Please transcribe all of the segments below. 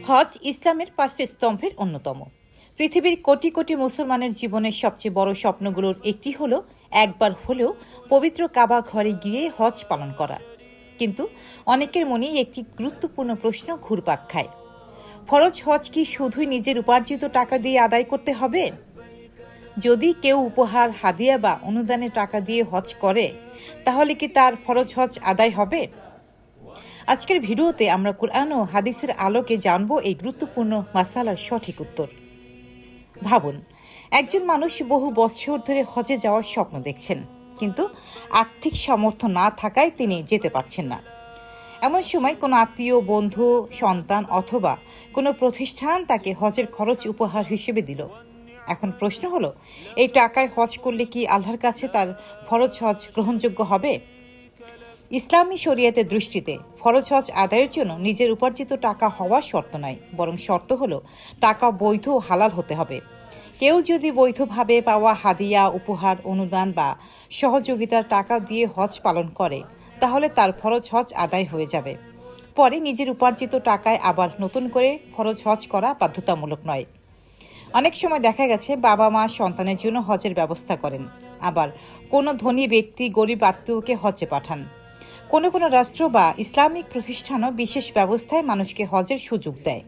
হজ ইসলামের 5টি স্তম্ভের অন্যতম। পৃথিবীর কোটি কোটি মুসলমানের জীবনের সবচেয়ে বড় স্বপ্নগুলোর একটি হলো একবার হলেও পবিত্র কাবা ঘরে গিয়ে হজ পালন করা। কিন্তু অনেকের মনেই একটি গুরুত্বপূর্ণ প্রশ্ন ঘুরপাক খায়। ফরজ হজ কি শুধুই নিজের উপার্জিত টাকা দিয়ে আদায় করতে হবে? যদি কেউ উপহার, হাদিয়া বা অনুদানের টাকা দিয়ে হজ করে, তাহলে কি তার ফরজ হজ আদায় হবে? আজকের ভিডিওতে আমরা কুরআন ও হাদিসের আলোকে জানব এই গুরুত্বপূর্ণ মাসালার সঠিক উত্তর। ভাবুন, একজন মানুষ বহু বছর ধরে হজে যাওয়ার স্বপ্ন দেখছেন, কিন্তু আর্থিক সামর্থ্য না থাকায় তিনি যেতে পারছেন না। এমন সময় কোনো আত্মীয়, বন্ধু, সন্তান অথবা কোনো প্রতিষ্ঠান তাকে হজের খরচ উপহার হিসেবে দিল। এখন প্রশ্ন হলো, এই টাকায় হজ করলে কি আল্লাহর কাছে তার ফরজ হজ গ্রহণযোগ্য হবে? ইসলামী শরিয়াতের দৃষ্টিতে ফরজ হজ আদায়ের জন্য নিজের উপার্জিত টাকা হওয়া শর্ত নয়, বরং শর্ত হলো টাকা বৈধ ও হালাল হতে হবে। কেউ যদি বৈধভাবে পাওয়া হাদিয়া, উপহার, অনুদান বা সহযোগিতার টাকা দিয়ে হজ পালন করে, তাহলে তার ফরজ হজ আদায় হয়ে যাবে। পরে নিজের উপার্জিত টাকায় আবার নতুন করে ফরজ হজ করা বাধ্যতামূলক নয়। অনেক সময় দেখা গেছে বাবা মা সন্তানের জন্য হজের ব্যবস্থা করেন, আবার কোনো ধনী ব্যক্তি গরিব আত্মীয়কে হজে পাঠান। কোনো কোনো রাষ্ট্র বা ইসলামিক প্রতিষ্ঠানও বিশেষ ব্যবস্থায় মানুষকে হজের সুযোগ দেয়।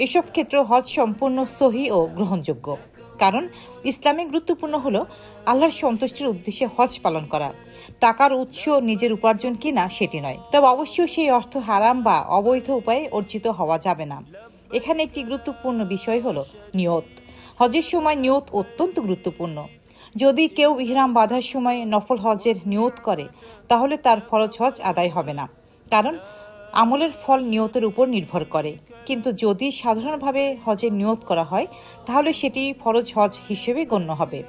এসব ক্ষেত্রে হজ সম্পূর্ণ সহি ও গ্রহণযোগ্য, কারণ ইসলামে গুরুত্বপূর্ণ হলো আল্লাহর সন্তুষ্টির উদ্দেশ্যে হজ পালন করা। টাকার উৎস নিজের উপার্জন কিনা সেটি নয়, তবে অবশ্যই সেই অর্থ হারাম বা অবৈধ উপায়ে অর্জিত হওয়া যাবে না। এখানে একটি গুরুত্বপূর্ণ বিষয় হলো নিয়ত। হজের সময় নিয়ত অত্যন্ত গুরুত্বপূর্ণ। যদি কেউ ইহরাম বাঁধার সময় নফল হজের নিয়ত করে, তাহলে তার ফরজ হজ আদায় হবে না, কারণ আমলের ফল নিয়তের উপর নির্ভর করে। কিন্তু যদি সাধারণভাবে হজের নিয়ত করা হয়, তাহলে সেটি ফরজ হজ হিসেবে গণ্য হবে।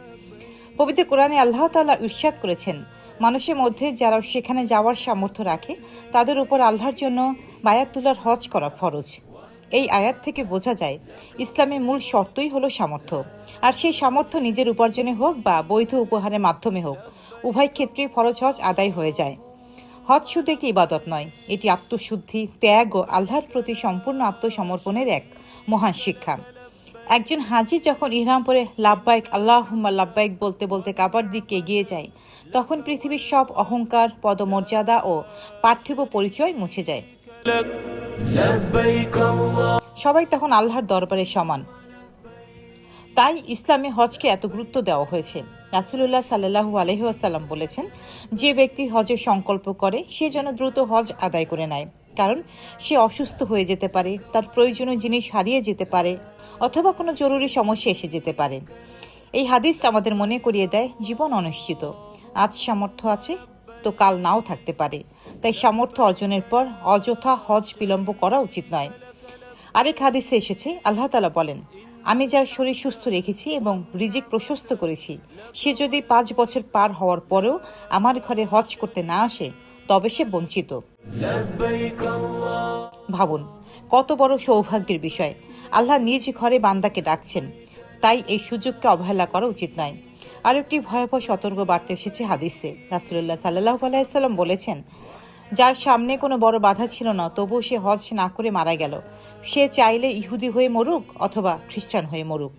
পবিত্র কোরআনে আল্লাহ তাআলা ইরশাদ করেছেন, মানুষের মধ্যে যারা সেখানে যাওয়ার সামর্থ্য রাখে, তাদের উপর আল্লাহর জন্য বায়াতুল্লাহর হজ করা ফরজ। এই আয়াত থেকে বোঝা যায়, ইসলামের মূল শর্তই হলো সামর্থ্য, আর সেই সামর্থ্য নিজের উপার্জনে হোক বা বৈধ উপহারের মাধ্যমে হোক, উভয় ক্ষেত্রেই ফরজ হজ আদায় হয়ে যায়। হজ শুধু একটি ইবাদত নয়, এটি আত্মশুদ্ধি, ত্যাগ ও আল্লাহর প্রতি সম্পূর্ণ আত্মসমর্পণের এক মহান শিক্ষা। একজন হাজি যখন ইহরাম পরে লাব্বাইক আল্লাহুম্মা লাব্বাইক বলতে বলতে কাবার দিকে এগিয়ে যায়, তখন পৃথিবীর সব অহংকার, পদমর্যাদা ও পার্থিব পরিচয় মুছে যায়। সবাই তখন আল্লাহর দরবারে সমান। তাই ইসলামে হজকে এত গুরুত্ব দেওয়া হয়েছে। রাসূলুল্লাহ সাল্লাল্লাহু আলাইহি ওয়াসাল্লাম বলেছেন, যে ব্যক্তি হজের সংকল্প করে সে যেন দ্রুত হজ আদায় করে নেয়, কারণ সে অসুস্থ হয়ে যেতে পারে, তার প্রয়োজনীয় জিনিস হারিয়ে যেতে পারে, অথবা কোনো জরুরি সমস্যা এসে যেতে পারে। এই হাদিস আমাদের মনে করিয়ে দেয়, জীবন অনিশ্চিত। আজ সামর্থ্য আছে তো কাল নাও থাকতে পারে, তাই সামর্থ্য অর্জনের পর অযথা হজ বিলম্ব করা উচিত নয়। আরেক হাদিসে এসেছে, আল্লাহ তাআলা বলেন, আমি যার শরীর সুস্থ রেখেছি এবং রিজিক প্রশস্ত করেছি, সে যদি 5 বছর পার হওয়ার পরেও আমার ঘরে হজ করতে না আসে, তবে সে বঞ্চিত। ভাবুন, কত বড় সৌভাগ্যের বিষয়। আল্লাহ নিজ ঘরে বান্দাকে ডাকছেন, তাই এই সুযোগকে অবহেলা করা উচিত নয়। আর একটি ভয়াবহ সতর্ক বার্তা এসেছে হাদিসে। রাসূলুল্লাহ সাল্লাল্লাহু আলাইহি ওয়াসাল্লাম বলেছেন, যার সামনে কোনো বড় বাধা ছিল না, তবুও সে হজ না করে মারা গেল, সে চাইলে ইহুদি হয়ে মরুক অথবা খ্রিস্টান হয়ে মরুক।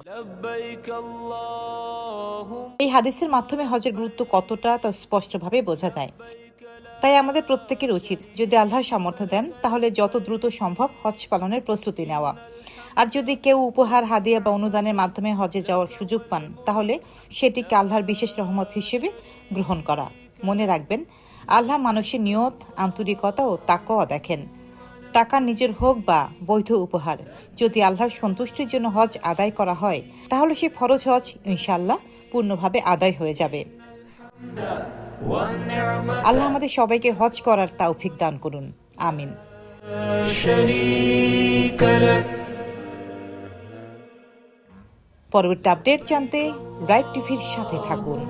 এই হাদিসের মাধ্যমে হজের গুরুত্ব কতটা তা স্পষ্টভাবে বোঝা যায়। তাই আমাদের প্রত্যেকের উচিত, যদি আল্লাহ সামর্থ্য দেন, তাহলে যত দ্রুত সম্ভব হজ পালনের প্রস্তুতি নেওয়া। আর যদি কেউ উপহার, হাদিয়া বা অনুদানের মাধ্যমে হজে যাওয়ার সুযোগ পান, তাহলে সেটিকে আল্লাহর বিশেষ রহমত হিসেবে গ্রহণ করা। মনে রাখবেন, আল্লাহ মানুষের নিয়ত, আন্তরিকতা ও তাকওয়া দেখেন। টাকা নিজের হোক বা বৈধ উপহার, যদি আল্লাহর সন্তুষ্টির জন্য হজ আদায় করা হয়, তাহলে সে ফরজ হজ ইনশাআল্লাহ পূর্ণভাবে আদায় হয়ে যাবে। আল্লাহ আমাদের সবাইকে হজ করার তৌফিক দান করুন, আমিন। পরবর্তী আপডেট জানতে ব্রাইট টিভির সাথে থাকুন।